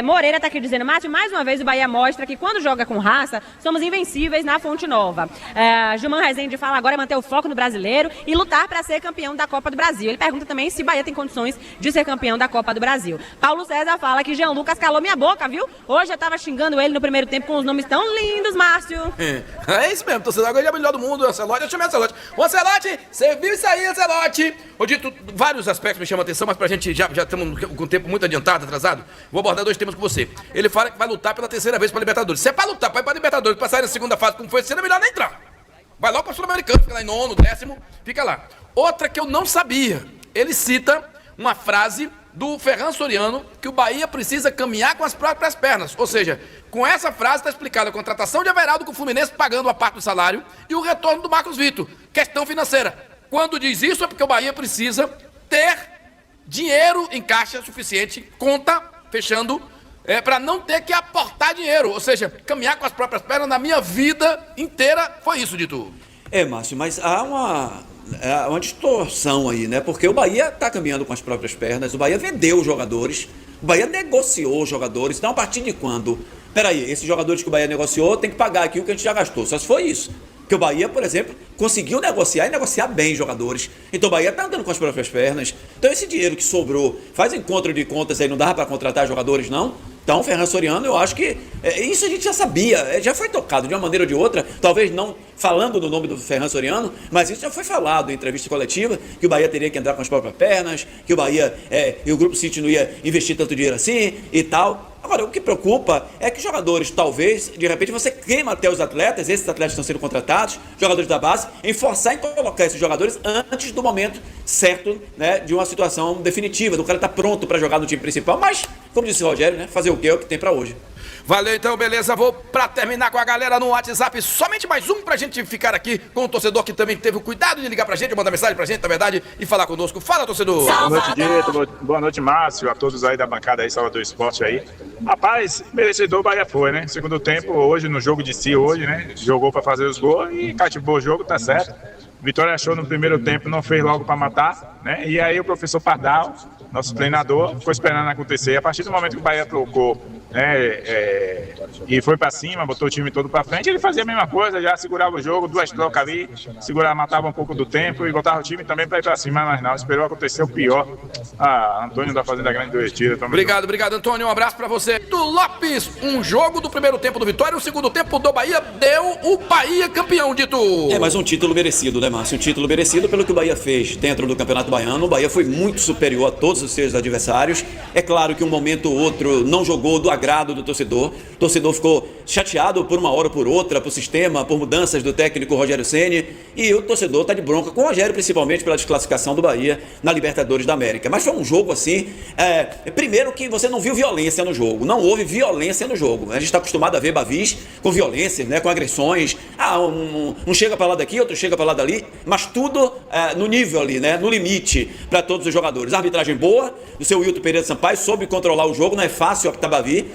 Moreira tá aqui dizendo, Márcio, mais uma vez o Bahia mostra que quando joga com raça, somos invencíveis na Fonte Nova. Gilman Rezende fala agora é manter o foco no brasileiro e lutar para ser campeão da Copa do Brasil. Ele pergunta também se o Bahia tem condições de ser campeão da Copa do Brasil. Paulo César fala que Jean Lucas calou minha boca, viu? Hoje eu tava xingando ele no primeiro tempo com os nomes tão lindos, Márcio. É isso mesmo, torcedor, agora ele é o melhor do mundo, Ancelotti, eu chamei Ancelotti. Ô Ancelotti, você viu isso aí, Ancelotti? Ô Dito, vários aspectos me chamam a atenção, mas pra gente já estamos com o tempo muito adiantado, atrasado, vou abordar dois temas com você. Ele fala que vai lutar pela terceira vez pra Libertadores. Se é pra lutar, pra ir pra Libertadores, pra sair na segunda fase como foi esse ano, é melhor nem entrar. Vai logo pra Sul-Americano, fica lá em nono, décimo, fica lá. Outra que eu não sabia, ele cita uma frase do Ferran Soriano, que o Bahia precisa caminhar com as próprias pernas. Ou seja, com essa frase está explicada a contratação de Everaldo com o Fluminense pagando a parte do salário e o retorno do Marcos Vitor. Questão financeira. Quando diz isso é porque o Bahia precisa ter dinheiro em caixa suficiente, conta fechando, para não ter que aportar dinheiro. Ou seja, caminhar com as próprias pernas na minha vida inteira foi isso, Dito. Márcio, mas há uma distorção aí, né? Porque o Bahia está caminhando com as próprias pernas, o Bahia vendeu os jogadores, o Bahia negociou os jogadores. Então, a partir de quando? Peraí, esses jogadores que o Bahia negociou tem que pagar aqui o que a gente já gastou. Só se foi isso. Porque o Bahia, por exemplo, conseguiu negociar e negociar bem jogadores. Então o Bahia está andando com as próprias pernas. Então esse dinheiro que sobrou, faz encontro de contas aí, não dava para contratar jogadores, não? Então, o Ferran Soriano, eu acho que isso a gente já sabia, já foi tocado de uma maneira ou de outra, talvez não falando no nome do Ferran Soriano, mas isso já foi falado em entrevista coletiva, que o Bahia teria que entrar com as próprias pernas, que o Bahia e o Grupo City não ia investir tanto dinheiro assim e tal. Agora, o que preocupa é que jogadores, talvez, de repente, você queima até os atletas, esses atletas estão sendo contratados, jogadores da base, em forçar em colocar esses jogadores antes do momento certo, né, de uma situação definitiva, do cara estar pronto para jogar no time principal, mas, como disse o Rogério, né, fazer o que é o que tem para hoje. Valeu então, beleza, vou pra terminar com a galera no WhatsApp, somente mais um pra gente ficar aqui com o torcedor que também teve o cuidado de ligar pra gente, mandar mensagem pra gente, na verdade, e falar conosco. Fala, torcedor! Boa noite, Dito, boa noite, Márcio, a todos aí da bancada aí, Salvador Esporte aí. Rapaz, merecedor o Bahia foi, né? Segundo tempo, hoje, no jogo de si, hoje, né? Jogou pra fazer os gols e cativou o jogo, tá certo. Vitória achou no primeiro tempo, não fez logo pra matar, né? E aí o professor Pardal, nosso treinador, ficou esperando acontecer. E a partir do momento que o Bahia trocou, né, e foi pra cima, botou o time todo pra frente, ele fazia a mesma coisa, já segurava o jogo, duas trocas ali, matava um pouco do tempo e botava o time também pra ir pra cima, mas não, esperou acontecer o pior. Antônio da Fazenda Grande do Retiro. Obrigado, Antônio, um abraço pra você. Do Lopes, um jogo do primeiro tempo do Vitória, o segundo tempo do Bahia deu o Bahia campeão, Dito. Mas um título merecido, né, Márcio? Um título merecido pelo que o Bahia fez dentro do Campeonato Baiano. O Bahia foi muito superior a todos os seus adversários. É claro que um momento ou outro não jogou do agrado do torcedor. O torcedor ficou chateado por uma hora ou por outra, por sistema, por mudanças do técnico Rogério Ceni. E o torcedor está de bronca com o Rogério, principalmente pela desclassificação do Bahia na Libertadores da América. Mas foi um jogo assim, primeiro que você não viu violência no jogo. Não houve violência no jogo. A gente está acostumado a ver Bavis com violência, né, com agressões. Um chega para lá daqui, outro chega para lá dali. Mas tudo no nível ali, né, no limite para todos os jogadores. A arbitragem boa, o seu Wilton Pereira Sampaio soube controlar o jogo, não é fácil optar Bavi.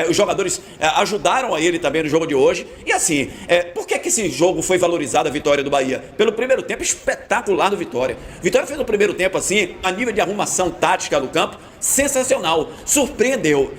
Os jogadores ajudaram a ele também no jogo de hoje. E assim, por que esse jogo foi valorizado, a vitória do Bahia? Pelo primeiro tempo espetacular do Vitória. Vitória fez no primeiro tempo assim, a nível de arrumação tática do campo, sensacional, surpreendeu.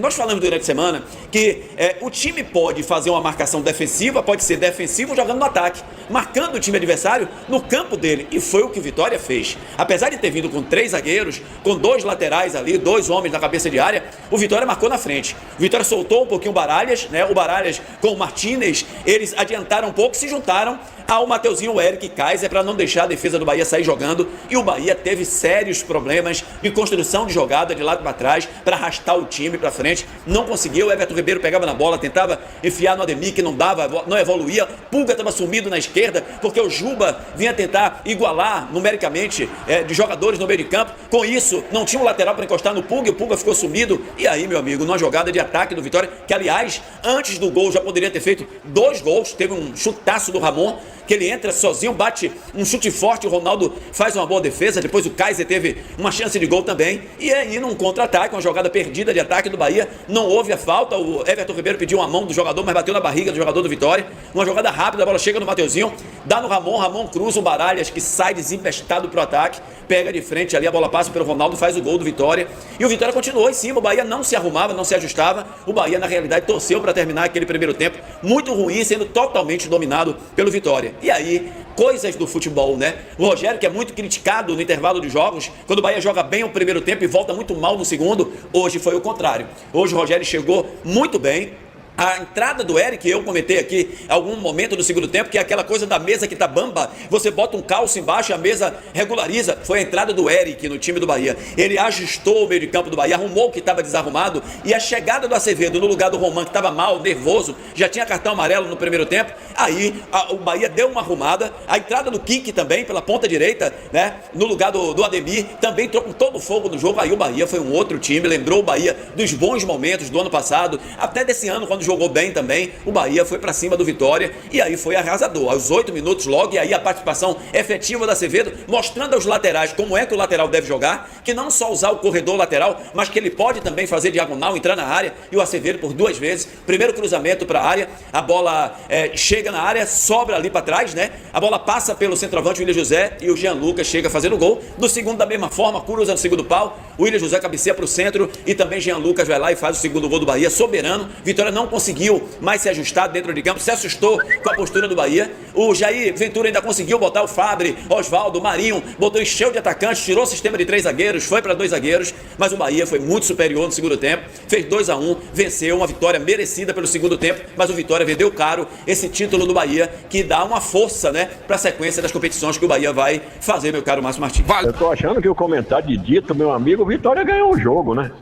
Nós falamos durante a semana que o time pode fazer uma marcação defensiva, pode ser defensivo jogando no ataque, marcando o time adversário no campo dele, e foi o que o Vitória fez. Apesar de ter vindo com 3 zagueiros, com 2 laterais ali, 2 homens na cabeça de área, o Vitória marcou na frente. O Vitória soltou um pouquinho o Baralhas, né? O Baralhas com o Martínez, eles adiantaram um pouco, se juntaram ao Mateuzinho, o Eric Kaiser, para não deixar a defesa do Bahia sair jogando, e o Bahia teve sérios problemas de construção de jogada de lado para trás, para arrastar o time para frente, não conseguiu. O Everton Ribeiro pegava na bola, tentava enfiar no Ademir, que não dava, não evoluía. Pulga estava sumido na esquerda, porque o Juba vinha tentar igualar numericamente de jogadores no meio de campo. Com isso, não tinha um lateral para encostar no Pulga, e o Pulga ficou sumido. E aí, meu amigo, numa jogada de ataque do Vitória, que aliás, antes do gol já poderia ter feito 2 gols, teve um chutaço do Ramon, que ele entra sozinho, bate um chute forte, o Ronaldo faz uma boa defesa, depois o Kaiser teve uma chance de gol também, e aí num contra-ataque, uma jogada perdida de ataque do Bahia, não houve a falta, o Everton Ribeiro pediu uma mão do jogador, mas bateu na barriga do jogador do Vitória, uma jogada rápida, a bola chega no Mateuzinho, dá no Ramon cruza o Baralhas, que sai desempestado pro ataque, pega de frente ali, a bola passa pelo Ronaldo, faz o gol do Vitória, e o Vitória continuou em cima, o Bahia não se arrumava, não se ajustava, o Bahia na realidade torceu para terminar aquele primeiro tempo, muito ruim, sendo totalmente dominado pelo Vitória. E aí, coisas do futebol, né? O Rogério, que é muito criticado no intervalo de jogos, quando o Bahia joga bem o primeiro tempo e volta muito mal no segundo, hoje foi o contrário. Hoje o Rogério chegou muito bem. A entrada do Eric, eu comentei aqui em algum momento do segundo tempo, que é aquela coisa da mesa que tá bamba, você bota um calço embaixo e a mesa regulariza. Foi a entrada do Eric no time do Bahia. Ele ajustou o meio de campo do Bahia, arrumou o que estava desarrumado, e a chegada do Acevedo no lugar do Roman, que estava mal, nervoso, já tinha cartão amarelo no primeiro tempo, aí o Bahia deu uma arrumada. A entrada do Kik também, pela ponta direita, né, no lugar do Ademir, também entrou com todo o fogo no jogo. Aí o Bahia foi um outro time, lembrou o Bahia dos bons momentos do ano passado, até desse ano, quando jogou bem também, o Bahia foi pra cima do Vitória e aí foi arrasador, aos 8 minutos logo, e aí a participação efetiva da Acevedo, mostrando aos laterais como é que o lateral deve jogar, que não só usar o corredor lateral, mas que ele pode também fazer diagonal, entrar na área, e o Acevedo por 2 vezes, primeiro cruzamento pra área, a bola chega na área, sobra ali pra trás, né, a bola passa pelo centroavante, o William José, e o Jean Lucas chega fazendo o gol, no segundo da mesma forma, cruza no segundo pau, o William José cabeceia pro centro, e também Jean Lucas vai lá e faz o segundo gol do Bahia, soberano. Vitória não conseguiu mais se ajustar dentro de campo, se assustou com a postura do Bahia. O Jair Ventura ainda conseguiu botar o Fabre, Osvaldo, Marinho, botou encheu de atacantes, tirou o sistema de 3 zagueiros, foi para 2 zagueiros, mas o Bahia foi muito superior no segundo tempo, fez 2-1, venceu, uma vitória merecida pelo segundo tempo, mas o Vitória vendeu caro esse título do Bahia, que dá uma força, né, para a sequência das competições que o Bahia vai fazer, meu caro Márcio Martins. Eu tô achando que o comentário de Dito, meu amigo, o Vitória ganhou o jogo, né?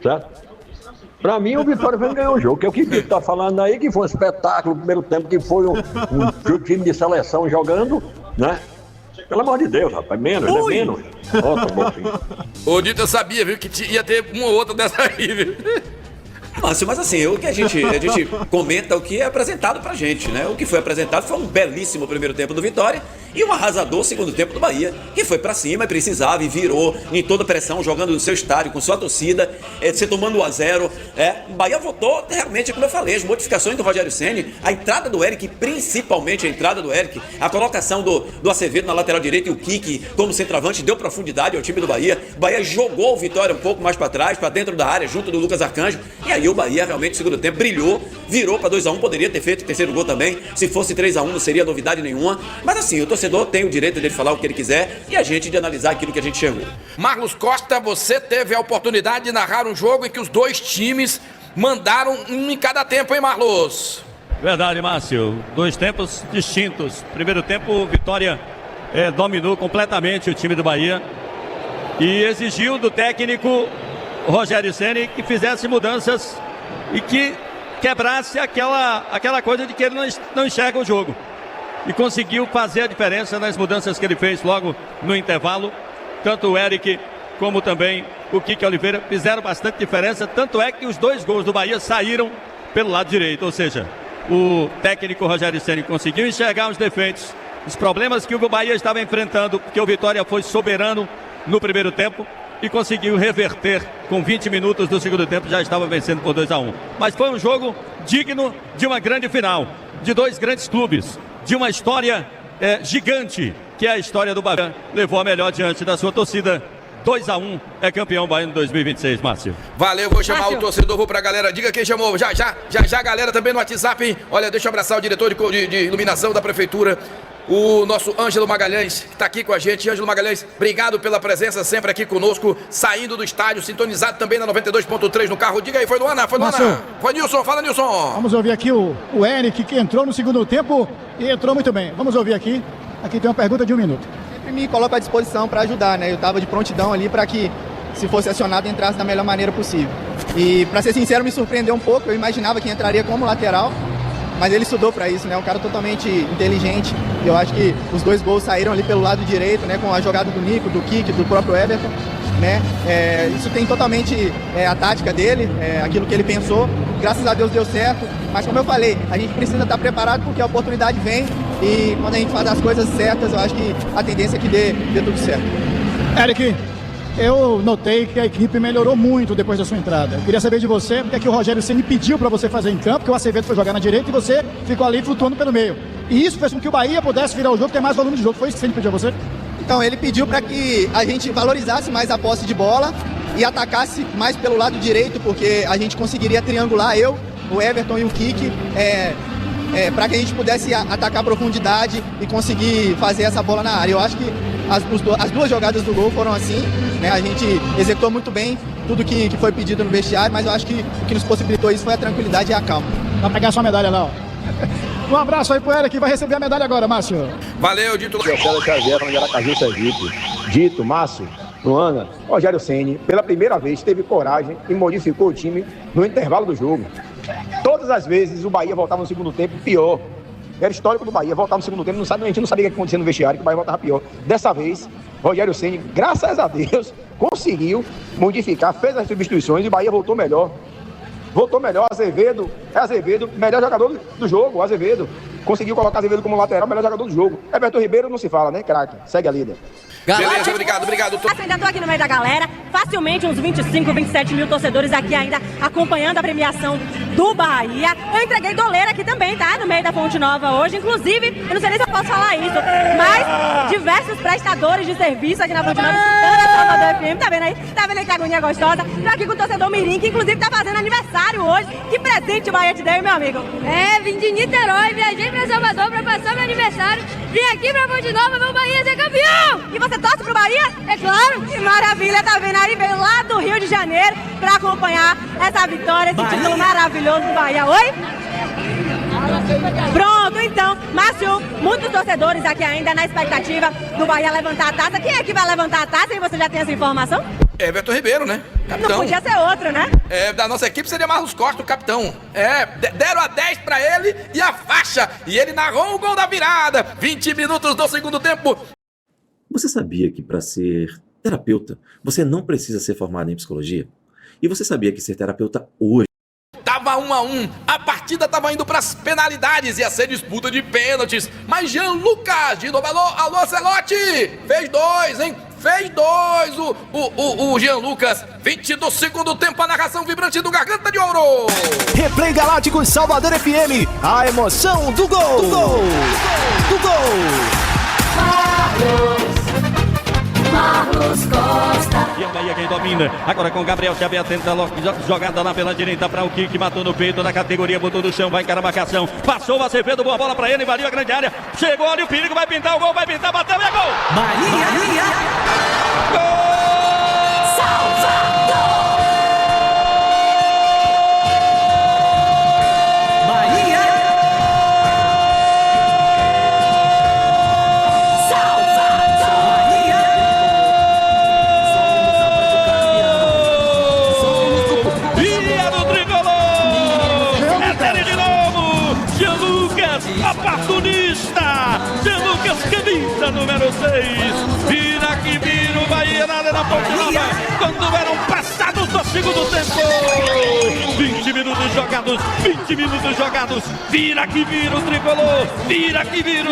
Certo? Pra mim, o Vitória veio ganhar o jogo, que é o que o Dito tá falando aí, que foi um espetáculo no primeiro tempo, que foi um time de seleção jogando, né? Pelo amor de Deus, rapaz, menos, né? Menos. Ó, tá bom, filho. Ô, Dito, eu sabia, viu, que ia ter uma ou outra dessa aí, viu? Márcio, mas assim, o que a gente comenta o que é apresentado pra gente, né? O que foi apresentado foi um belíssimo primeiro tempo do Vitória e um arrasador segundo tempo do Bahia, que foi pra cima e precisava e virou em toda pressão, jogando no seu estádio, com sua torcida, se tomando 1-0. O Bahia votou realmente, como eu falei, as modificações do Rogério Ceni, a entrada do Eric, principalmente a entrada do Eric, a colocação do Acevedo na lateral direita e o Kik como centroavante, deu profundidade ao time do Bahia. O Bahia jogou o Vitória um pouco mais pra trás, pra dentro da área, junto do Lucas Arcanjo, e aí o Bahia realmente no segundo tempo brilhou, virou para 2-1, poderia ter feito o terceiro gol também, se fosse 3-1 não seria novidade nenhuma, mas assim, o torcedor tem o direito de falar o que ele quiser e a gente de analisar aquilo que a gente chegou. Marlos Costa, você teve a oportunidade de narrar um jogo em que os dois times mandaram um em cada tempo, hein, Marlos? Verdade, Márcio, 2 tempos distintos. Primeiro tempo, Vitória dominou completamente o time do Bahia e exigiu do técnico Rogério Ceni que fizesse mudanças e que quebrasse aquela coisa de que ele não enxerga o jogo. E conseguiu fazer a diferença nas mudanças que ele fez logo no intervalo. Tanto o Eric como também o Kike Oliveira fizeram bastante diferença. Tanto é que os 2 gols do Bahia saíram pelo lado direito. Ou seja, o técnico Rogério Ceni conseguiu enxergar os defeitos, os problemas que o Bahia estava enfrentando, porque o Vitória foi soberano no primeiro tempo e conseguiu reverter com 20 minutos do segundo tempo, já estava vencendo por 2-1. Mas foi um jogo digno de uma grande final, de 2 grandes clubes, de uma história gigante, que é a história do Bahia. Levou a melhor diante da sua torcida. 2-1, é campeão baiano 2026, Márcio. Valeu, vou chamar o torcedor, vou pra galera. Diga quem chamou, já, a galera também no WhatsApp, hein? Olha, deixa eu abraçar o diretor de iluminação da prefeitura, o nosso Ângelo Magalhães, que está aqui com a gente. Ângelo Magalhães, obrigado pela presença sempre aqui conosco, saindo do estádio, sintonizado também na 92.3 no carro. Diga aí, foi no Ana? Foi Nilson, fala Nilson. Vamos ouvir aqui o Eric, que entrou no segundo tempo e entrou muito bem. Vamos ouvir aqui. Aqui tem uma pergunta de 1 minuto. Sempre me coloco à disposição para ajudar, né? Eu estava de prontidão ali para que, se fosse acionado, entrasse da melhor maneira possível. E, para ser sincero, me surpreendeu um pouco. Eu imaginava que entraria como lateral, mas ele estudou para isso, né? Um cara totalmente inteligente. Eu acho que os 2 gols saíram ali pelo lado direito, né? Com a jogada do Nico, do Kik, do próprio Everton, né? Isso tem totalmente a tática dele, aquilo que ele pensou. Graças a Deus deu certo. Mas como eu falei, a gente precisa estar preparado porque a oportunidade vem E quando a gente faz as coisas certas, eu acho que a tendência é que dê tudo certo. Eric, eu notei que a equipe melhorou muito depois da sua entrada. Eu queria saber de você o que é que o Rogério Ceni pediu para você fazer em campo, porque o Azevedo foi jogar na direita e você ficou ali flutuando pelo meio. E isso fez com que o Bahia pudesse virar o jogo, ter mais volume de jogo. Foi isso que o Ceni pediu a você? Então, ele pediu para que a gente valorizasse mais a posse de bola e atacasse mais pelo lado direito, porque a gente conseguiria triangular eu, o Everton e o Kiki, para que a gente pudesse atacar a profundidade e conseguir fazer essa bola na área. Eu acho que as duas jogadas do gol foram assim, né? A gente executou muito bem tudo que foi pedido no vestiário, mas eu acho que o que nos possibilitou isso foi a tranquilidade e a calma. Vai pegar sua medalha lá, ó. Um abraço aí pro Eric, que vai receber a medalha agora, Márcio. Valeu, Dito. Eu quero Xavier, de Aracaju, Sergipe. Dito, Márcio, Luana, Rogério Ceni, pela primeira vez, teve coragem e modificou o time no intervalo do jogo. Todas as vezes o Bahia voltava no segundo tempo pior. Era histórico do Bahia, voltava no segundo tempo, a gente não sabia o que acontecia no vestiário, que o Bahia voltava pior. Dessa vez, Rogério Ceni, graças a Deus, conseguiu modificar, fez as substituições e o Bahia voltou melhor. Voltou melhor, Azevedo, melhor jogador do jogo, Azevedo. Conseguiu colocar Azevedo como lateral, melhor jogador do jogo. Everton Ribeiro não se fala, né, craque? Segue a líder. Beleza, obrigado. Ainda tô aqui no meio da galera, facilmente uns 25, 27 mil torcedores aqui ainda acompanhando a premiação do Bahia. Eu entreguei doleira aqui também, tá? No meio da Fonte Nova hoje. Inclusive, eu não sei nem se eu posso falar isso, mas diversos prestadores de serviço aqui na Fonte Nova, escutando a Salvador FM, tá vendo aí? Tá vendo aí que agonia gostosa? Tô aqui com o torcedor Mirim, que inclusive tá fazendo aniversário hoje. Que presente o Bahia te deu, meu amigo? Vim de Niterói, viajei pra Salvador pra passar meu aniversário. Vim aqui pra Fonte Nova ver o Bahia ser campeão! E você torce pro Bahia? É claro! Que maravilha, tá vendo aí? Veio lá do Rio de Janeiro pra acompanhar essa vitória, esse título maravilhoso do Bahia. Oi? Pronto, então, Márcio, muitos torcedores aqui ainda na expectativa do Bahia levantar a taça. Quem é que vai levantar a taça? E você já tem essa informação? Everton Ribeiro, né? Capitão. Não podia ser outro, né? Da nossa equipe seria Marlos Costa, o capitão. Deram a 10 pra ele e a faixa. E ele narrou o gol da virada. 20 minutos do segundo tempo. Você sabia que para ser terapeuta, você não precisa ser formado em psicologia? E você sabia que ser terapeuta hoje... Tava 1-1, a partida tava indo pras penalidades, ia ser disputa de pênaltis, mas Jean Lucas, de novo, alô Celote, fez 2, hein? Fez 2 o Jean Lucas, 20 do segundo tempo, a narração vibrante do Garganta de Ouro. Replay Galácticos Salvador FM, a emoção do gol! Do gol! Marlos Costa. E é o Bahia quem domina. Agora com Gabriel Xavier, tenta jogada lá pela direita para o Kiki, matou no peito da categoria, botou no chão, vai encarar a marcação. Passou o Azevedo, boa bola para ele, invadiu a grande área. Chegou ali o perigo, vai pintar o gol, vai pintar, bateu e é gol! Bahia! Gol! Oportunista, Jean Lucas, camisa número 6, vira que vira o Bahia na Arena Fonte Nova, quando eram passados do segundo tempo, 20 minutos jogados, vira que vira o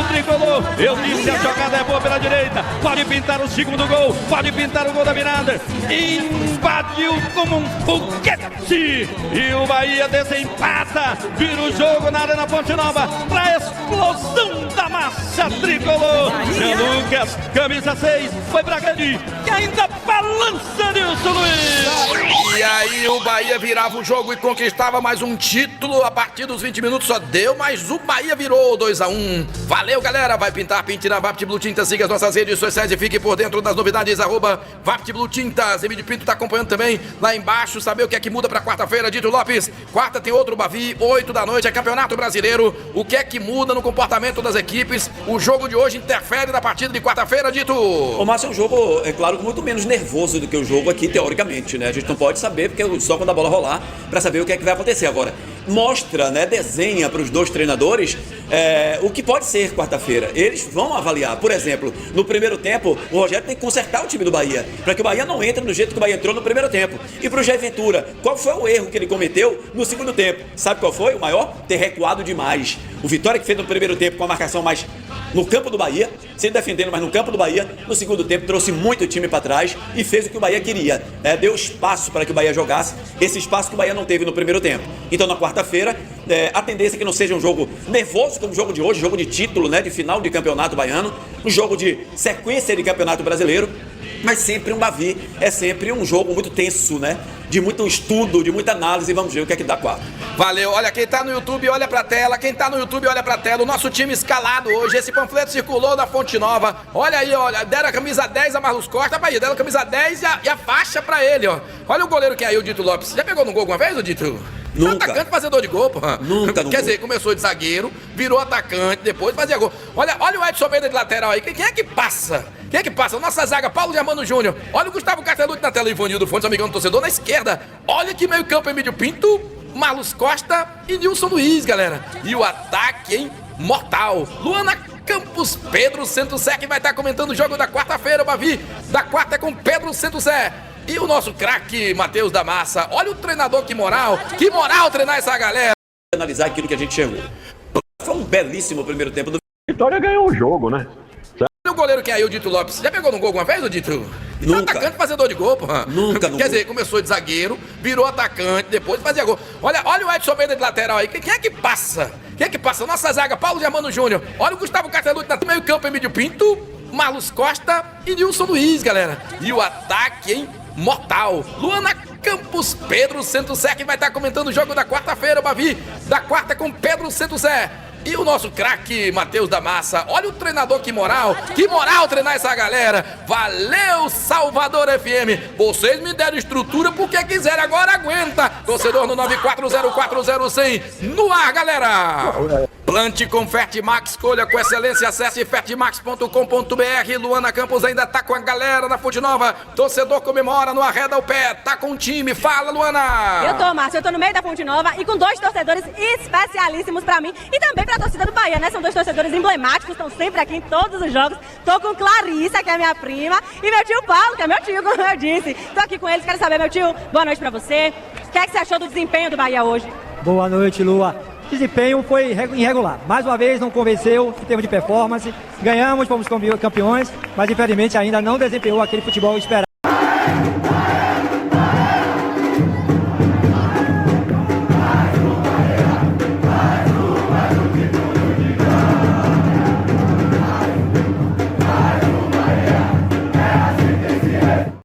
tricolor, eu disse a jogada é boa pela direita, pode pintar o segundo gol, pode pintar o gol da virada, invadiu como um foguete, e o Bahia desempata, vira o jogo na Arena Fonte Nova, pra explosão da massa tricolor. Jean Lucas, camisa 6, foi pra grande, que ainda balança Nilson Luiz. E aí o Bahia virava o jogo e conquistava mais um título. A partir dos 20 minutos só deu, mas o Bahia virou 2-1. Valeu, galera. Vai pintar, pinte na Vapt Blue Tintas. Siga as nossas redes sociais e fique por dentro das novidades. @Vapt Blue Tintas. Emílio Pinto tá acompanhando também lá embaixo. Saber o que é que muda pra quarta-feira, Dito Lopes. Quarta tem outro Bavi, 8 da noite, é Campeonato Brasileiro. O que é que muda no comportamento das equipes? O jogo de hoje interfere na partida de quarta-feira, Dito? O Márcio, é um jogo, é claro, muito menos nervoso do que o jogo aqui, teoricamente, né? A gente não pode saber, porque só quando a bola rolar, pra saber o que é que vai acontecer agora. Mostra, né, desenha para os dois treinadores o que pode ser quarta-feira. Eles vão avaliar. Por exemplo, no primeiro tempo, o Rogério tem que consertar o time do Bahia, para que o Bahia não entre do jeito que o Bahia entrou no primeiro tempo. E para o Jair Ventura, qual foi o erro que ele cometeu no segundo tempo? Sabe qual foi o maior? Ter recuado demais. O Vitória que fez no primeiro tempo com a marcação mais no campo do Bahia, se defendendo mais no campo do Bahia, no segundo tempo trouxe muito o time para trás e fez o que o Bahia queria. Deu espaço para que o Bahia jogasse, esse espaço que o Bahia não teve no primeiro tempo. Então na quarta-feira, a tendência é que não seja um jogo nervoso como o jogo de hoje, jogo de título, né, de final de campeonato baiano, um jogo de sequência de campeonato brasileiro, mas sempre um Bavi, é sempre um jogo muito tenso, né? De muito estudo, de muita análise, vamos ver o que é que dá quarto. Valeu, olha, quem tá no YouTube olha pra tela, quem tá no YouTube olha pra tela, o nosso time escalado hoje, esse panfleto circulou na Fonte Nova, olha aí, olha, deram a camisa 10 a Marlos Costa, Bahia, deram a camisa 10 e a faixa pra ele, ó. Olha o goleiro que é aí, o Dito Lopes, já pegou no gol alguma vez, o Dito? Nunca. Atacante fazedor de gol, porra. Nunca. Quer dizer, começou de zagueiro, virou atacante, depois fazia gol. Olha o Edson Almeida de lateral aí. Quem é que passa? Quem é que passa? Nossa zaga, Paulo Germano Júnior. Olha o Gustavo Castellucci na tela, Ivanildo Fontes, amigão do torcedor, na esquerda. Olha que meio campo, Emílio Pinto, Marlos Costa e Nilson Luiz, galera. E o ataque, hein? Mortal. Luana Campos, Pedro Centro-Sé, que vai estar comentando o jogo da quarta-feira, o Bavi. Da quarta é com Pedro Centro-Sé. E o nosso craque, Matheus da Massa. Olha o treinador, que moral treinar essa galera. Analisar aquilo que a gente chegou. Foi um belíssimo primeiro tempo do Vitória ganhou o jogo, né? Olha o goleiro que é aí, o Dito Lopes. Já pegou no gol alguma vez, o Dito? Nunca. Atacante fazedor de gol, porra. Nunca. Quer dizer, começou de zagueiro, virou atacante, depois fazia gol. Olha o Edson Almeida de lateral aí. Quem é que passa? Quem é que passa? Nossa zaga, Paulo Germano Júnior. Olha o Gustavo Castellucci na meio campo, Emílio Pinto, Marlos Costa e Nilson Luiz, galera. E o ataque, hein? Mortal. Luana Campos, Pedro Centro-Sé, que vai estar comentando o jogo da quarta-feira, o Bavi. Da quarta com Pedro Centro-Sé. E o nosso craque, Matheus da Massa. Olha o treinador, que moral treinar essa galera. Valeu, Salvador FM. Vocês me deram estrutura porque quiserem, agora aguenta. Torcedor no 94040100. No ar, galera. Plante com Fertimax, escolha com excelência, acesse fertimax.com.br. Luana Campos ainda tá com a galera na Fonte Nova. Torcedor comemora, no arreda o pé, tá com o time. Fala, Luana. Eu tô, Márcio, eu tô no meio da Fonte Nova e com dois torcedores especialíssimos pra mim e também pra torcida do Bahia, né? São dois torcedores emblemáticos, estão sempre aqui em todos os jogos. Tô com Clarissa, que é minha prima, e meu tio Paulo, que é meu tio, como eu disse. Tô aqui com eles, quero saber, meu tio, boa noite pra você. O que é que você achou do desempenho do Bahia hoje? Boa noite, Lua. O desempenho foi irregular. Mais uma vez não convenceu em termos de performance. Ganhamos, fomos campeões, mas infelizmente ainda não desempenhou aquele futebol esperado.